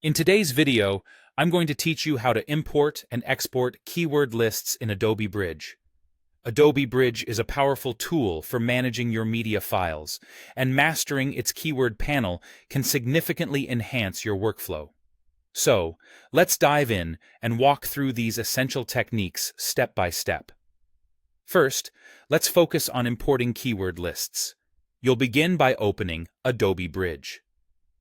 In today's video, I'm going to teach you how to import and export keyword lists in Adobe Bridge. Adobe Bridge is a powerful tool for managing your media files, and mastering its keyword panel can significantly enhance your workflow. So, let's dive in and walk through these essential techniques step by step. First, let's focus on importing keyword lists. You'll begin by opening Adobe Bridge.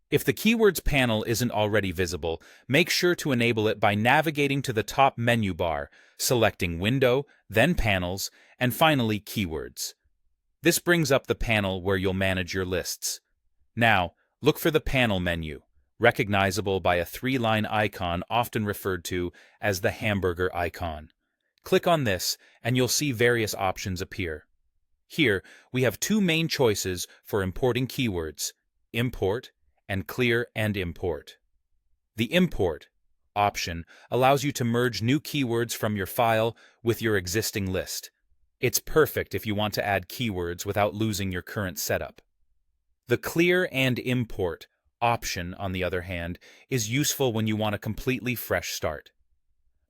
If the Keywords panel isn't already visible, make sure to enable it by navigating to the top menu bar, selecting Window, then Panels, and finally Keywords. This brings up the panel where you'll manage your lists. Now, look for the Panel menu, recognizable by a three-line icon often referred to as the hamburger icon. Click on this, and you'll see various options appear. Here, we have two main choices for importing keywords: Import and Clear and Import. The Import option allows you to merge new keywords from your file with your existing list. It's perfect if you want to add keywords without losing your current setup. The Clear and Import option, on the other hand, is useful when you want a completely fresh start.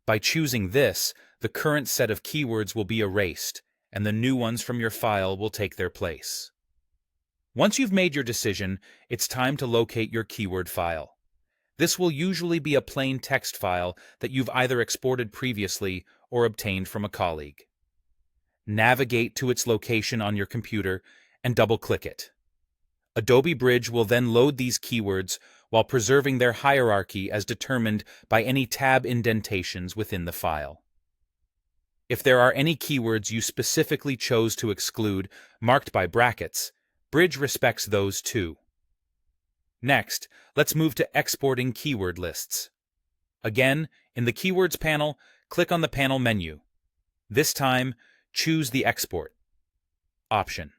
By choosing this, the current set of keywords will be erased, and the new ones from your file will take their place. Once you've made your decision, it's time to locate your keyword file. This will usually be a plain text file that you've either exported previously or obtained from a colleague. Navigate to its location on your computer and double-click it. Adobe Bridge will then load these keywords while preserving their hierarchy as determined by any tab indentations within the file. If there are any keywords you specifically chose to exclude, marked by brackets, Bridge respects those too. Next, let's move to exporting keyword lists. Again, in the Keywords panel, click on the Panel menu. This time, choose the Export option.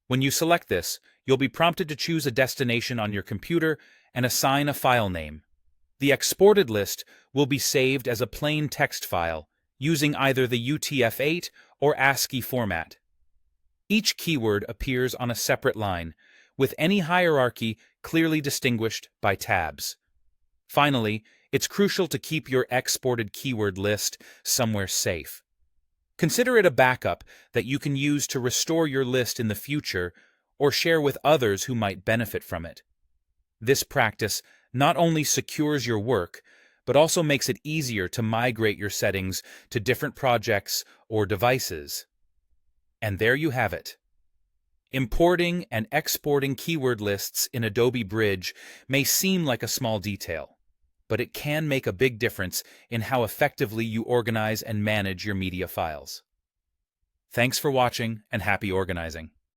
When you select this, you'll be prompted to choose a destination on your computer and assign a file name. The exported list will be saved as a plain text file using either the UTF-8 or ASCII format. Each keyword appears on a separate line, with any hierarchy clearly distinguished by tabs. Finally, it's crucial to keep your exported keyword list somewhere safe. Consider it a backup that you can use to restore your list in the future or share with others who might benefit from it. This practice not only secures your work, but also makes it easier to migrate your settings to different projects or devices. And there you have it. Importing and exporting keyword lists in Adobe Bridge may seem like a small detail, but it can make a big difference in how effectively you organize and manage your media files. Thanks for watching, and happy organizing.